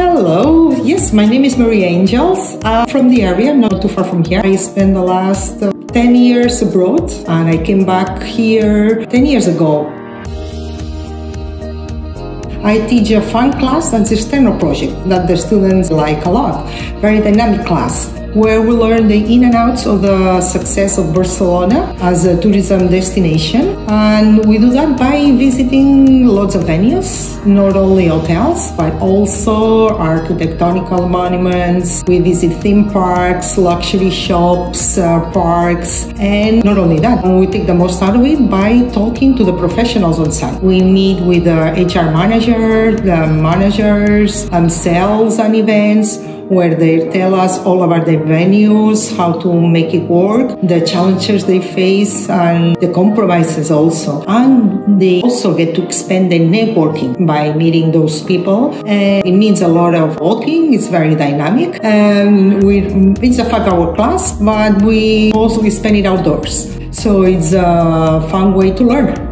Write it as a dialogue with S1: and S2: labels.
S1: Hello, yes, my name is María Ángels. I'm from the area, not too far from here. I spent the last 10 years abroad and I came back here 10 years ago. I teach a fun class that's a external project that the students like a lot. Very dynamic class, where we learn the in and outs of the success of Barcelona as a tourism destination. And we do that by visiting lots of venues, not only hotels, but also architectonical monuments. We visit theme parks, luxury shops, parks, and not only that, we take the most out of it by talking to the professionals on site. We meet with the HR manager, the managers, sales and events, where they tell us all about their venues, how to make it work, the challenges they face, and the compromises also. And they also get to expand their networking by meeting those people. And it means a lot of walking. It's very dynamic. It's a 5-hour class, but we spend it outdoors. So it's a fun way to learn.